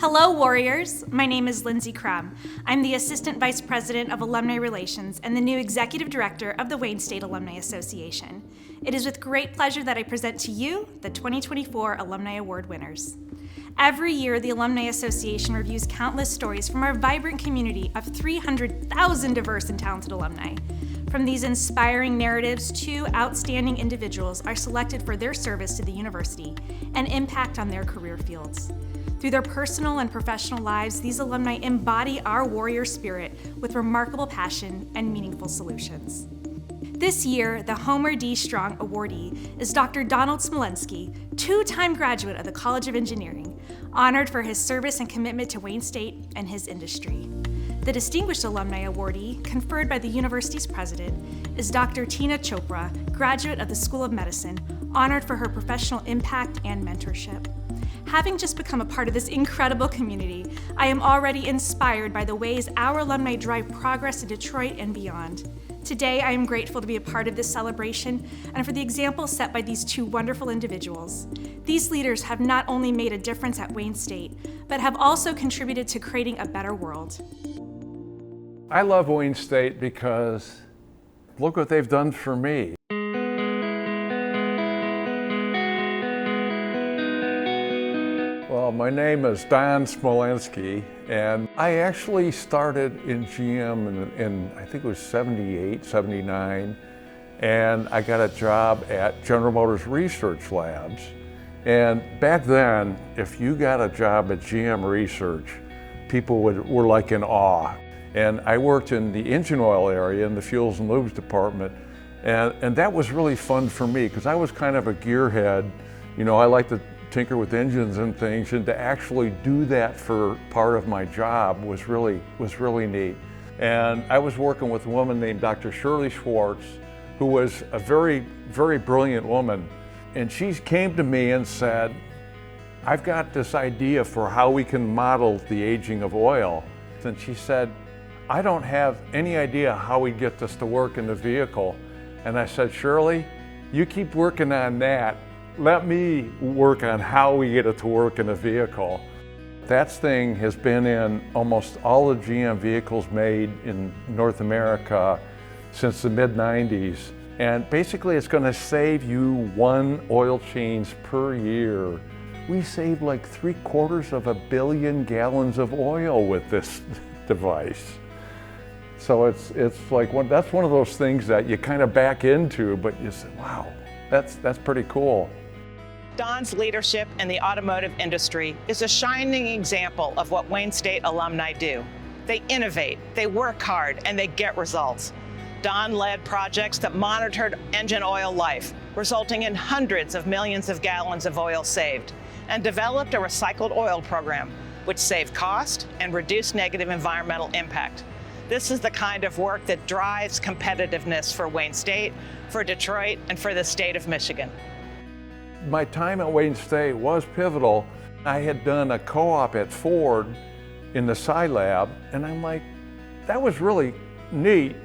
Hello, Warriors. My name is Lyndsey Crum. I'm the Assistant Vice President of Alumni Relations and the new Executive Director of the Wayne State Alumni Association. It is with great pleasure that I present to you the 2024 Alumni Award winners. Every year, the Alumni Association reviews countless stories from our vibrant community of 300,000 diverse and talented alumni. From these inspiring narratives, two outstanding individuals are selected for their service to the university and impact on their career fields. Through their personal and professional lives, these alumni embody our warrior spirit with remarkable passion and meaningful solutions. This year, the Homer D. Strong awardee is Dr. Donald Smolenski, two-time graduate of the College of Engineering, honored for his service and commitment to Wayne State and his industry. The Distinguished Alumni Awardee, conferred by the university's president, is Dr. Teena Chopra, graduate of the School of Medicine, honored for her professional impact and mentorship. Having just become a part of this incredible community, I am already inspired by the ways our alumni drive progress in Detroit and beyond. Today, I am grateful to be a part of this celebration and for the example set by these two wonderful individuals. These leaders have not only made a difference at Wayne State, but have also contributed to creating a better world. I love Wayne State because look what they've done for me. Well, my name is Don Smolenski, and I actually started in GM in I think it was 78, 79, and I got a job at General Motors Research Labs. And back then, if you got a job at GM Research, people were like in awe. And I worked in the engine oil area in the fuels and lubes department, and that was really fun for me because I was kind of a gearhead. You know, I like to tinker with engines and things, and to actually do that for part of my job was really neat. And I was working with a woman named Dr. Shirley Schwartz, who was a very, very brilliant woman. And she came to me and said, I've got this idea for how we can model the aging of oil. And she said, I don't have any idea how we get this to work in the vehicle. And I said, Shirley, you keep working on that. Let me work on how we get it to work in a vehicle. That thing has been in almost all the GM vehicles made in North America since the mid-90s. And basically it's gonna save you 1 oil change per year. We saved like 750 million gallons of oil with this device. So it's like that's one of those things that you kind of back into, but you say, wow, that's pretty cool. Don's leadership in the automotive industry is a shining example of what Wayne State alumni do. They innovate, they work hard, and they get results. Don led projects that monitored engine oil life, resulting in hundreds of millions of gallons of oil saved, and developed a recycled oil program, which saved cost and reduced negative environmental impact. This is the kind of work that drives competitiveness for Wayne State, for Detroit, and for the state of Michigan. My time at Wayne State was pivotal. I had done a co-op at Ford in the Sci Lab, and I'm like, that was really neat,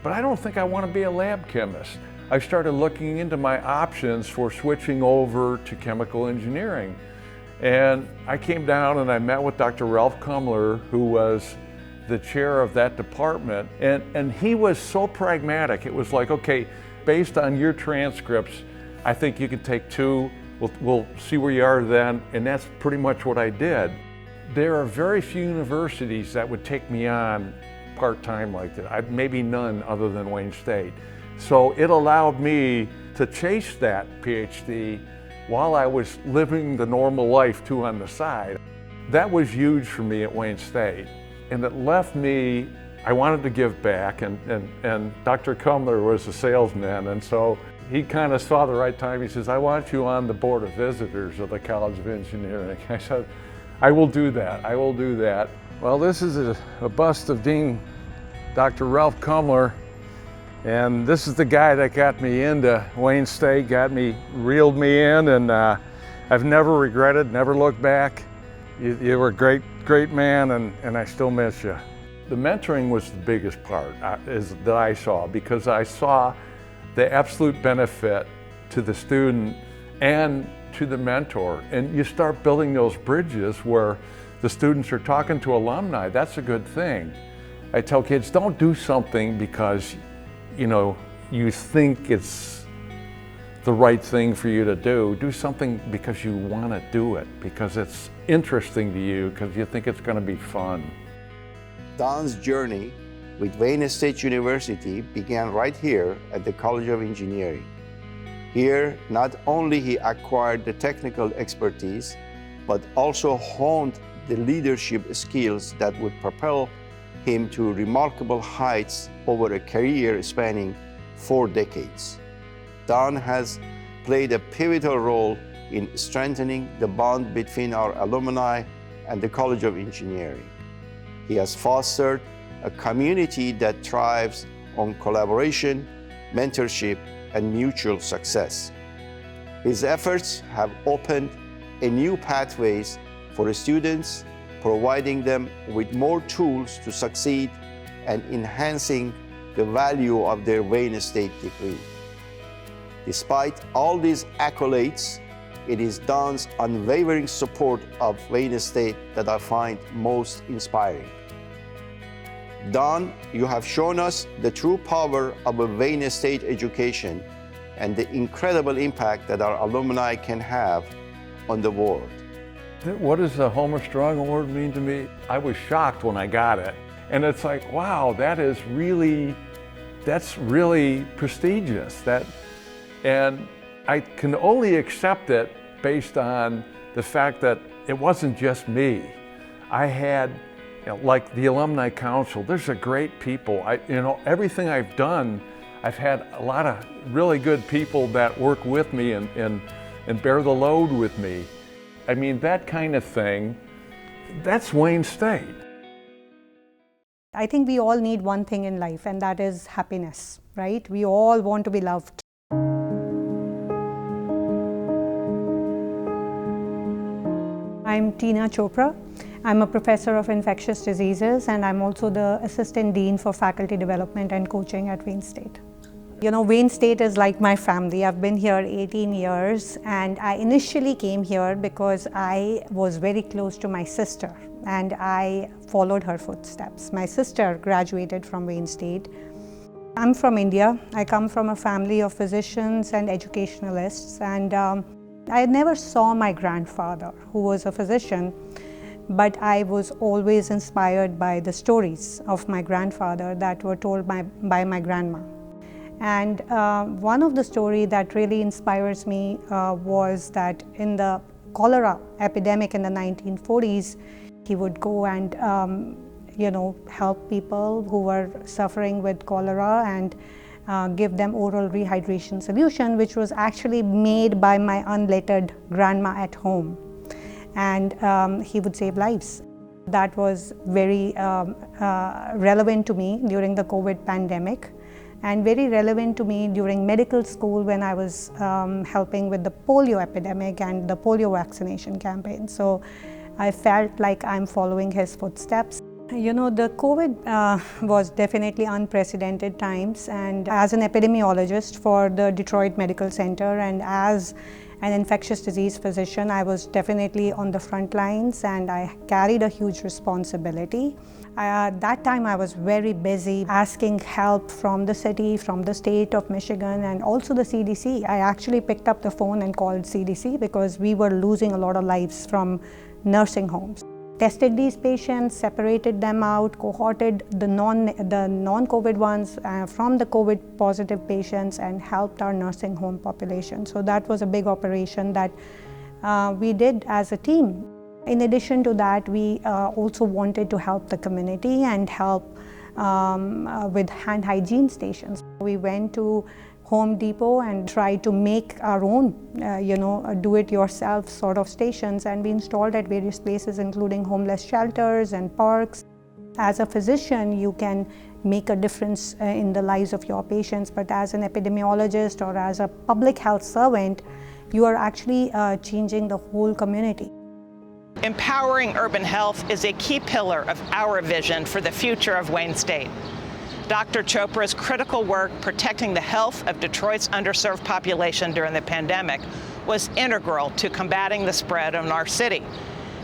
but I don't think I want to be a lab chemist. I started looking into my options for switching over to chemical engineering. And I came down and I met with Dr. Ralph Kumler, who was the chair of that department, and he was so pragmatic. It was like, okay, based on your transcripts, I think you can take 2, we'll see where you are then, and that's pretty much what I did. There are very few universities that would take me on part-time like that, maybe none other than Wayne State. So it allowed me to chase that Ph.D. while I was living the normal life too on the side. That was huge for me at Wayne State. And it left me, I wanted to give back, and Dr. Kumler was a salesman, and so he kind of saw the right time. He says, I want you on the board of visitors of the College of Engineering. I said, I will do that, I will do that. Well, this is a bust of Dean Dr. Ralph Kumler, and this is the guy that got me into Wayne State, reeled me in, and I've never regretted, never looked back. You were a great man, and I still miss you. The mentoring was the biggest part that I saw, because I saw the absolute benefit to the student and to the mentor. And you start building those bridges where the students are talking to alumni, that's a good thing. I tell kids, don't do something because, you think it's the right thing for you to do. Do something because you want to do it, because it's interesting to you, because you think it's going to be fun. Don's journey with Wayne State University began right here at the College of Engineering. Here, not only he acquired the technical expertise, but also honed the leadership skills that would propel him to remarkable heights over a career spanning 4 decades. Don has played a pivotal role in strengthening the bond between our alumni and the College of Engineering. He has fostered a community that thrives on collaboration, mentorship, and mutual success. His efforts have opened a new pathways for students, providing them with more tools to succeed and enhancing the value of their Wayne State degree. Despite all these accolades, it is Don's unwavering support of Wayne State that I find most inspiring. Don, you have shown us the true power of a Wayne State education and the incredible impact that our alumni can have on the world. What does the Homer Strong Award mean to me? I was shocked when I got it. And it's like, wow, that's really prestigious. And I can only accept it based on the fact that it wasn't just me. I had, like the Alumni Council, there's a great people. Everything I've done, I've had a lot of really good people that work with me and bear the load with me. I mean, that kind of thing, that's Wayne State. I think we all need one thing in life, and that is happiness, right? We all want to be loved. I'm Teena Chopra. I'm a professor of infectious diseases, and I'm also the Assistant Dean for Faculty Development and Coaching at Wayne State. Wayne State is like my family. I've been here 18 years, and I initially came here because I was very close to my sister, and I followed her footsteps. My sister graduated from Wayne State. I'm from India. I come from a family of physicians and educationalists, and I never saw my grandfather, who was a physician, but I was always inspired by the stories of my grandfather that were told by my grandma. And one of the stories that really inspires me was that in the cholera epidemic in the 1940s, he would go and help people who were suffering with cholera and give them oral rehydration solution, which was actually made by my unlettered grandma at home. And he would save lives. That was very relevant to me during the COVID pandemic, and very relevant to me during medical school when I was helping with the polio epidemic and the polio vaccination campaign. So I felt like I'm following his footsteps. The COVID was definitely unprecedented times, and as an epidemiologist for the Detroit Medical Center and as an infectious disease physician, I was definitely on the front lines, and I carried a huge responsibility. At that time, I was very busy asking help from the city, from the state of Michigan, and also the CDC. I actually picked up the phone and called CDC because we were losing a lot of lives from nursing homes. Tested these patients, separated them out, cohorted the non-COVID ones from the COVID positive patients, and helped our nursing home population. So that was a big operation that we did as a team. In addition to that, we also wanted to help the community and help with hand hygiene stations. We went to Home Depot and tried to make our own, do-it-yourself sort of stations, and we installed at various places, including homeless shelters and parks. As a physician, you can make a difference in the lives of your patients, but as an epidemiologist or as a public health servant, you are actually changing the whole community. Empowering urban health is a key pillar of our vision for the future of Wayne State. Dr. Chopra's critical work protecting the health of Detroit's underserved population during the pandemic was integral to combating the spread of our city.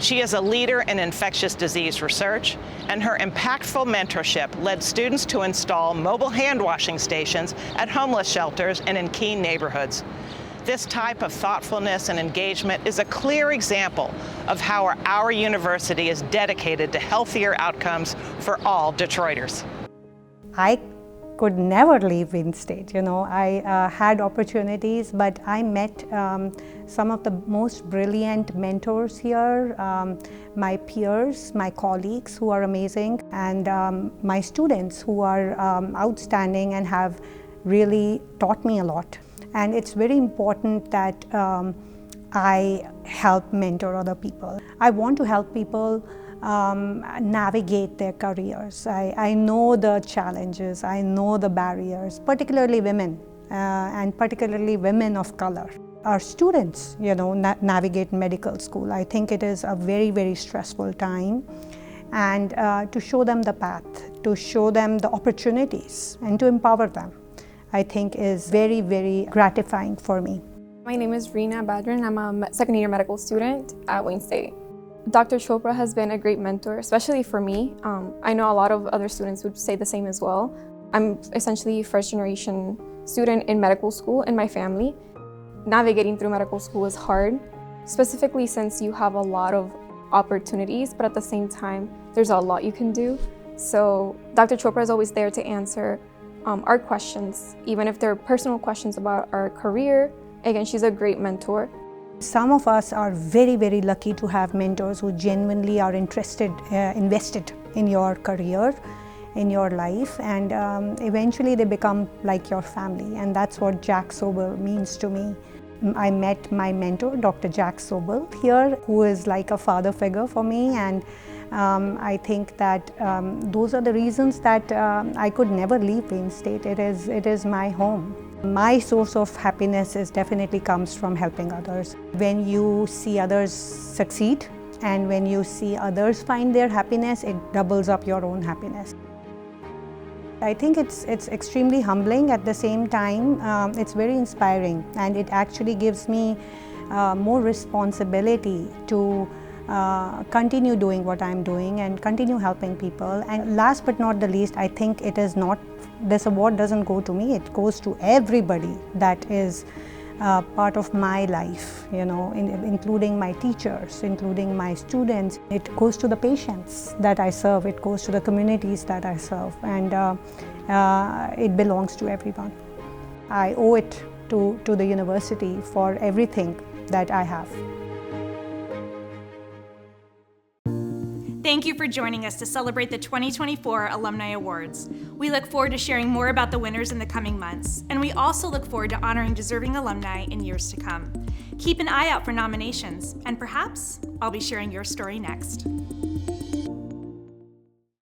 She is a leader in infectious disease research, and her impactful mentorship led students to install mobile hand washing stations at homeless shelters and in key neighborhoods. This type of thoughtfulness and engagement is a clear example of how our university is dedicated to healthier outcomes for all Detroiters. I could never leave Wayne State. I had opportunities, but I met some of the most brilliant mentors here, my peers, my colleagues who are amazing, and my students who are outstanding and have really taught me a lot. And it's very important that I help mentor other people. I want to help people navigate their careers. I know the challenges, I know the barriers, particularly women, and particularly women of color. Our students, navigate medical school. I think it is a very, very stressful time. And to show them the path, to show them the opportunities, and to empower them, I think is very, very gratifying for me. My name is Reena Badran. I'm a second year medical student at Wayne State. Dr. Chopra has been a great mentor, especially for me. I know a lot of other students would say the same as well. I'm essentially a first generation student in medical school in my family. Navigating through medical school is hard, specifically since you have a lot of opportunities, but at the same time, there's a lot you can do. So Dr. Chopra is always there to answer our questions, even if they're personal questions about our career. Again, she's a great mentor. Some of us are very, very lucky to have mentors who genuinely are invested in your career, in your life, and eventually they become like your family, and that's what Jack Sobel means to me. I met my mentor, Dr. Jack Sobel, here, who is like a father figure for me, and I think that those are the reasons that I could never leave Wayne State. It is my home. My source of happiness definitely comes from helping others. When you see others succeed and when you see others find their happiness, it doubles up your own happiness. I think it's extremely humbling. At the same time, it's very inspiring, and it actually gives me more responsibility to continue doing what I'm doing and continue helping people. And last but not the least, I think this award doesn't go to me, it goes to everybody that is part of my life, including my teachers, including my students. It goes to the patients that I serve, it goes to the communities that I serve, and it belongs to everyone. I owe it to the university for everything that I have. Thank you for joining us to celebrate the 2024 Alumni Awards. We look forward to sharing more about the winners in the coming months, and we also look forward to honoring deserving alumni in years to come. Keep an eye out for nominations, and perhaps I'll be sharing your story next.